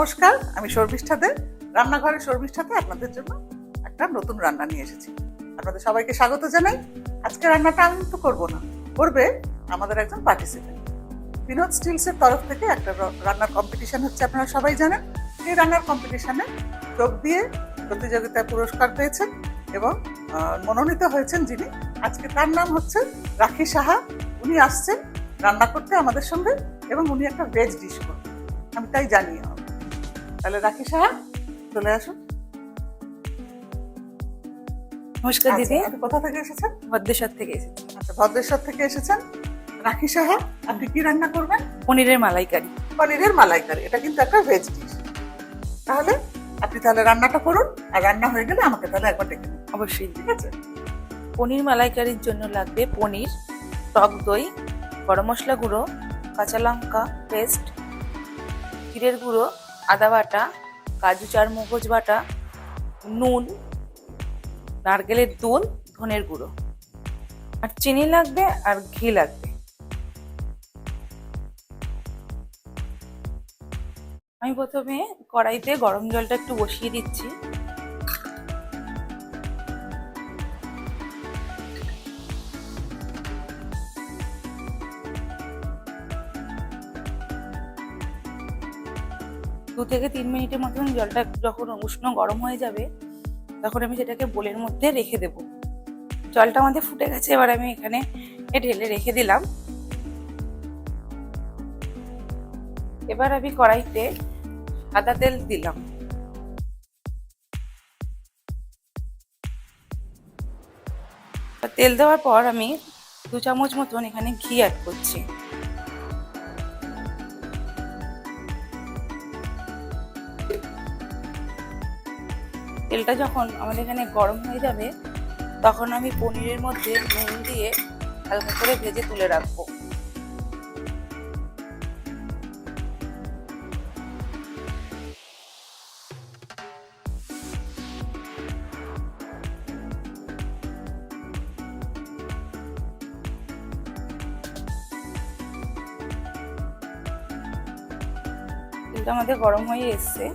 নমস্কার, আমি শর্মিষ্ঠা দে। রান্নাঘরের শর্মিষ্ঠাতে আপনাদের জন্য একটা নতুন রান্না নিয়ে এসেছি। আপনাদের সবাইকে স্বাগত জানাই। আজকে রান্নাটা আমি তো করবো না, করবে আমাদের একজন পার্টিসিপেন্ট। বিনোদ স্টিলসের তরফ থেকে একটা রান্নার কম্পিটিশন হচ্ছে, আপনারা সবাই জানেন। এই রান্নার কম্পিটিশনে যোগ দিয়ে প্রতিযোগিতায় পুরস্কার পেয়েছেন এবং মনোনীত হয়েছেন যিনি, আজকে তার নাম হচ্ছে রাখি সাহা। উনি আসছেন রান্না করতে আমাদের সঙ্গে এবং উনি একটা ভেজ ডিশ করবেন, আমি তাই জানি। তাহলে রাখি সাহা চলে আসুন। নমস্কার দিদি। আপনি কোথা থেকে এসেছেন? ভদ্রেশ্বর থেকে এসেছি। আচ্ছা, ভদ্রেশ্বর থেকে এসেছেন। রাখি সাহা, আপনি কি রান্না করবেন? পনিরের মালাইকারি। পনিরের মালাইকারি, এটা কিন্তু একটা ভেজ ডিশ। তাহলে আপনি তাহলে রান্নাটা করুন, আর রান্না হয়ে গেলে আমাকে তাহলে একবার ডেকে নিন। অবশ্যই। ঠিক আছে। পনির মালাইকারির জন্য লাগবে পনির, টক দই, গরম মশলা গুঁড়ো, কাঁচা লঙ্কা পেস্ট, জিরের গুঁড়ো, আদা বাটা, কাজু চারমগজ বাটা, নুন, নারকেলের দুধ, ধনের গুঁড়ো, আর চিনি লাগবে, আর ঘি লাগবে। আমি প্রথমে কড়াইতে গরম জলটা একটু বসিয়ে দিচ্ছি। দু থেকে 3 মিনিটের মতন জলটা যখন উষ্ণ গরম হয়ে যাবে, তখন আমি সেটাকে বোলের মধ্যে রেখে দেব। জলটা আমাদের ফুটে গেছে, এবার আমি এখানে ঢেলে রেখে দিলাম। এবার আমি কড়াইতে সাদা তেল দিলাম। তেল দেওয়ার পর আমি 2 চামচ মতন এখানে ঘি অ্যাড করছি। তেলটা যখন আমাদের এখানে গরম হয়ে যাবে, তখন আমি পনিরের মধ্যে নুন দিয়ে হালকা করে ভেজে তুলে রাখবো। তেলটা আমাদের গরম হয়ে এসছে।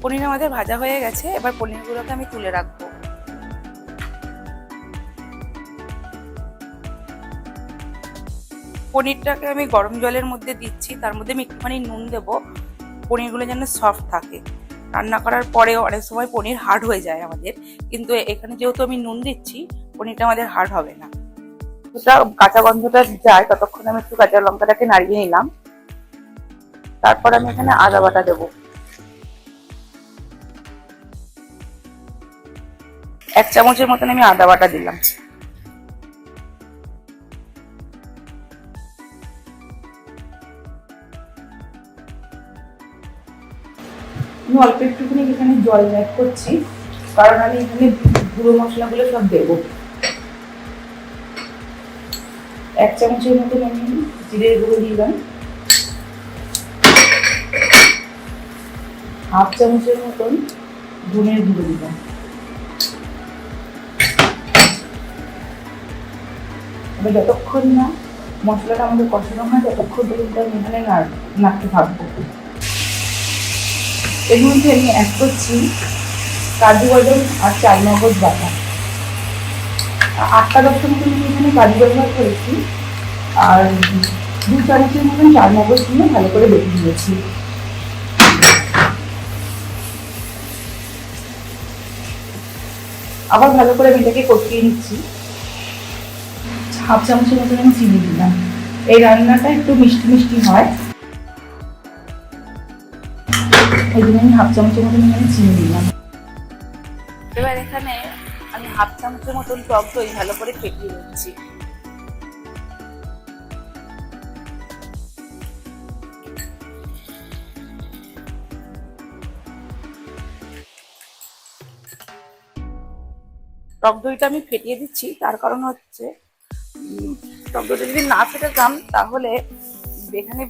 পনির আমাদের ভাজা হয়ে গেছে, এবার পনিরগুলোকে আমি তুলে রাখবো। পনিরটাকে আমি গরম জলের মধ্যে দিচ্ছি, তার মধ্যে আমি একটুখানি নুন দেবো, পনিরগুলো যেন সফট থাকে। রান্না করার পরেও অনেক সময় পনির হার্ড হয়ে যায় আমাদের, কিন্তু এখানে যেহেতু আমি নুন দিচ্ছি, পনিরটা আমাদের হার্ড হবে না। ওটা কাঁচা গন্ধটা যায় ততক্ষণ আমি একটু কাঁচা লঙ্কাটাকে নাড়িয়ে নিলাম। তারপর আমি এখানে আদা বাটা দেবো। 1 চামচের মতন আমি আদা বাটা দিলাম। আমি অল্প একটুখানি এখানে জল অ্যাড করছি, কারণ আমি এখানে গুঁড়ো মশলাগুলো সব দেবো। 1 চামচের মতন আমি জিরের গুঁড়ো দিলাম, 1/2 চামচের মতন ধনের গুঁড়ো দিলাম। এবার যতক্ষণ না মশলাটা আমাদের কষানো হয়, ততক্ষণ পর্যন্ত আমি এখানে নাড়তে থাকবো। এর মধ্যে আমি অ্যাড করছি কাজু বাদাম আর চারমগজ বাটা। 8টা-10টা মতন আমি এখানে কাজু ব্যবহার করেছি, আর 2 চামচের মতন চারমগজ দিয়ে ভালো করে বেটে দিয়েছি। আবার ভালো করে আমি এটাকে কষিয়ে নিচ্ছি। 1/2 চামচের মতন আমি চিনি দিলাম। এই রান্নাটা একটু মিষ্টি মিষ্টি হয়, এই জন্য আমি 1/2 চামচের মতন এখানে চিনি দিলাম। এবার এখানে আমি 1/2 চামচের মতন টক দই ভালো করে ফেটিয়ে নিচ্ছি। টক দইটা আমি ফেটিয়ে দিচ্ছি, তার কারণ হচ্ছে টক দইটা যদি না ফেটাতাম তাহলে এখানে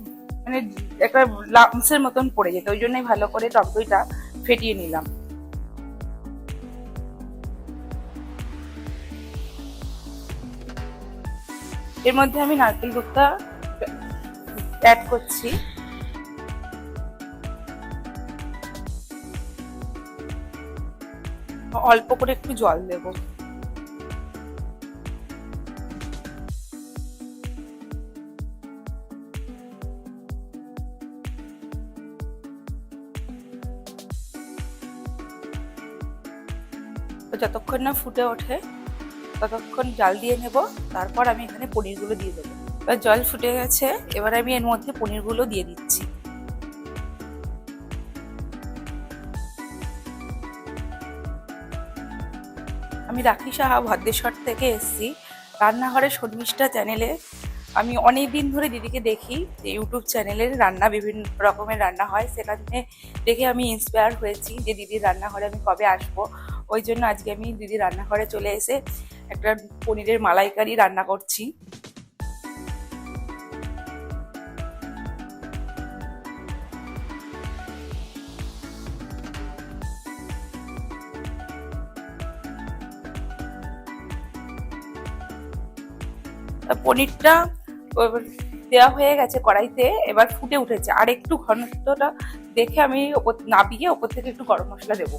মানে একটা লামসের মতন পড়ে যেত, ওই জন্যই ভালো করে টক দইটা ফেটিয়ে নিলাম। এর মধ্যে আমি নারকেল দুধটা অ্যাড করছি। অল্প করে একটু জল দেব। যতক্ষণ না ফুটে ওঠে ততক্ষণ জাল দিয়ে নেব, তারপর আমি এখানে পনিরগুলো দিয়ে দেবো। এবার জল ফুটে গেছে, এবার আমি এর মধ্যে পনিরগুলো দিয়ে দিচ্ছি। আমি রাখি সাহা ভদ্রেশ্বর থেকে এসেছি। রান্নাঘরের শর্মিষ্ঠা চ্যানেলে আমি অনেক দিন ধরে দিদিকে দেখি, যে ইউটিউব চ্যানেলের রান্না বিভিন্ন রকমের রান্না হয়, সেখানে দেখে আমি ইন্সপায়ার হয়েছি যে দিদির রান্নাঘরে আমি কবে আসবো। ওই জন্য আজকে আমি দিদির রান্নাঘরে চলে এসে একটা পনিরের মালাইকারি রান্না করছি। পনিরটা দেওয়া হয়ে গেছে কড়াইতে, এবার ফুটে উঠেছে। আর একটু ঘনত্বটা দেখে আমি নাবিয়ে ওপর থেকে একটু গরম মশলা দেবো।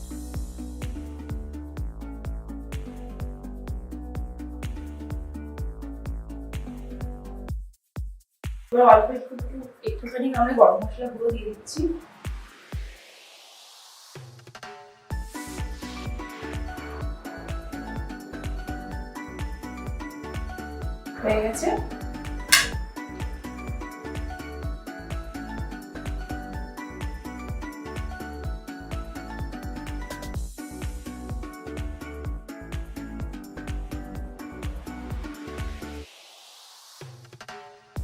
অল্প একটুখানি আমি গরম মশলা গুঁড়ো দিয়ে দিচ্ছি। হয়ে গেছে।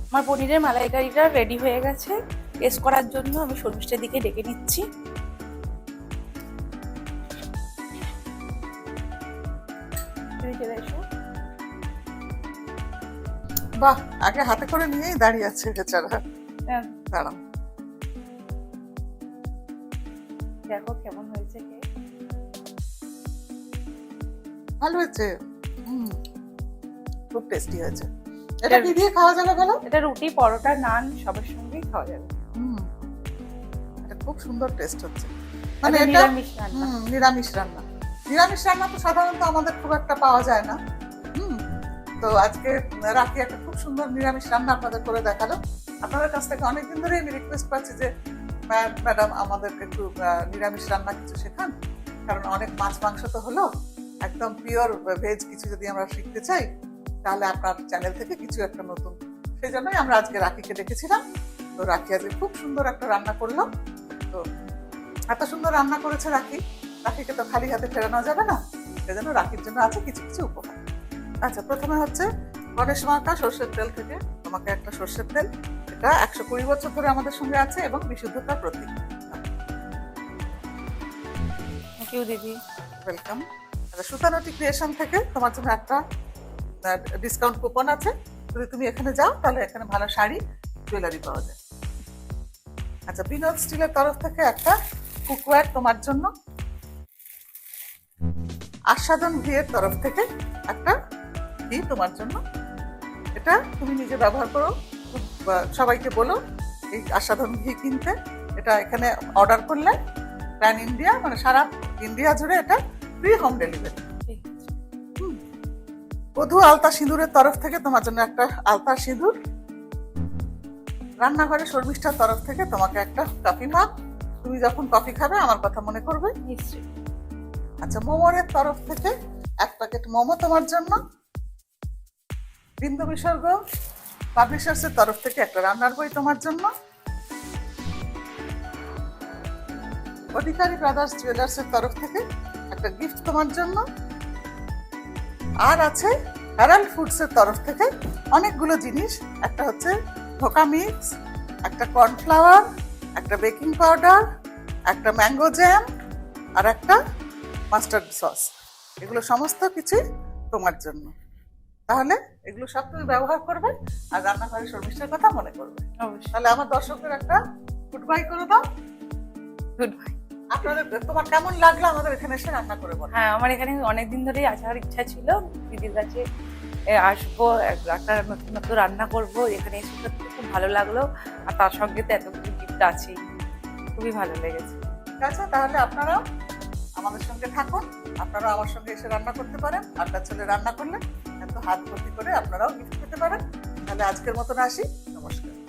আমার পনিরের মালাইকারিটা রেডি হয়ে গেছে। টেস্ট করার জন্য আমি শর্মিষ্ঠার দিকে ডেকে নিচ্ছি। বাহ, আগে হাতে করে নিয়েই দাঁড়িয়ে আছে বেচারা। দাঁড়াও, দেখো কেমন হয়েছে। ভালো হয়েছে, খুব টেস্টি হয়েছে। এটা কি দিয়ে খাওয়া যাবে বলো? এটা রুটি, পরোটা, নান সবার সঙ্গেই খাওয়া যাবে। এটা খুব সুন্দর টেস্ট হচ্ছে। মানে এটা নিরামিষ রান্না। নিরামিষ রান্না তো সাধারণত আমাদের খুব একটা পাওয়া যায় না। তো আজকে রাখি একটা খুব সুন্দর নিরামিষ রান্না আপনাদের করে দেখালো। আপনাদের কাছ থেকে অনেকদিন ধরে আমি রিকোয়েস্ট পাচ্ছি যে ম্যাডাম আমাদেরকে একটু নিরামিষ রান্না কিছু শেখান, কারণ অনেক মাছ মাংস তো হলো, একদম পিওর ভেজ কিছু যদি আমরা শিখতে চাই তাহলে আপনার চ্যানেল থেকে কিছু একটা নতুন। সেই জন্যই আমরা আজকে রাখিকে ডেকেছিলাম। তো রাখি আজকে খুব সুন্দর একটা রান্না করলো। তো এত সুন্দর রান্না করেছে রাখি, রাখিকে তো খালি হাতে ফেরানো যাবে না, সেজন্য রাখির জন্য আছে কিছু কিছু উপহার। আচ্ছা, প্রথমে হচ্ছে গণেশ মার্কা সর্ষের তেল থেকে তোমাকে একটা সর্ষের তেল, এটা 120 বছর ধরে আমাদের সঙ্গে আছে এবং বিশুদ্ধতার প্রতীক। থ্যাংক ইউ দিদি, ওয়েলকাম। আচ্ছা, সুতানটি ক্রিয়েশন থেকে তোমার জন্য একটা ডিসকাউন্ট কুপন আছে, যদি তুমি এখানে যাও তাহলে এখানে ভালো শাড়ি জুয়েলারি পাওয়া যায়। আচ্ছা, বিনোদ স্টিলের তরফ থেকে একটা কুকওয়্যার তোমার জন্য। আস্বাদন ঘিয়ের তরফ থেকে একটা ঘি তোমার জন্য, এটা তুমি নিজে ব্যবহার করো, সবাইকে বলো এই আস্বাদন ঘি কিনতে। এটা এখানে অর্ডার করলে প্যান ইন্ডিয়া মানে সারা ইন্ডিয়া জুড়ে এটা ফ্রি হোম ডেলিভারি। বধূ আলতা সিঁদুরের তরফ থেকে তোমার জন্য একটা আলতা সিঁদুর। রান্নাঘরে শর্মিষ্ঠার তরফ থেকে তোমাকে একটা কফি মাগ, তুমি যখন কফি খাবে আমার কথা মনে করবে নিশ্চয়ই। আচ্ছা, মোমোরের তরফ থেকে এক প্যাকেট মোমো তোমার জন্য। বিন্দু বিসর্গ পাবলিশার্সের তরফ থেকে একটা রান্নার বই তোমার জন্য। অধিকারী ব্রাদার্স জুয়েলার্সের তরফ থেকে একটা গিফট তোমার জন্য। আর আছে হ্যারাল্ড ফুডসের তরফ থেকে অনেকগুলো জিনিস, একটা হচ্ছে ধোকা মিক্স, একটা কর্নফ্লাওয়ার, একটা বেকিং পাউডার, একটা ম্যাঙ্গো জ্যাম আর একটা মাস্টার্ড সস। এগুলো সমস্ত কিছুই তোমার জন্য। তাহলে এগুলো সব তুমি ব্যবহার করবে আর রান্নাঘরের শর্মিষ্ঠার কথা মনে করবে। অবশ্যই। তাহলে আমার দর্শকদের একটা গুড বাই করে দাও। Good bye. আপনাদের তোমার কেমন লাগলো আমাদের এখানে এসে রান্না করে বলো। হ্যাঁ, আমার এখানে অনেকদিন ধরেই আসার ইচ্ছা ছিল, দিদির কাছে আসবো, একটা নতুন নতুন রান্না করবো, এখানে এসে সত্যি খুব ভালো লাগলো। আর তার সঙ্গে তো এতগুলো গিফট আছেই, খুবই ভালো লেগেছে। ঠিক আছে, তাহলে আপনারাও আমাদের সঙ্গে থাকুন, আপনারাও আমার সঙ্গে এসে রান্না করতে পারেন। আড্ডা চলে রান্না করলে এত হাত ভর্তি করে আপনারাও গিফট পেতে পারেন। তাহলে আজকের মতন আসি, নমস্কার।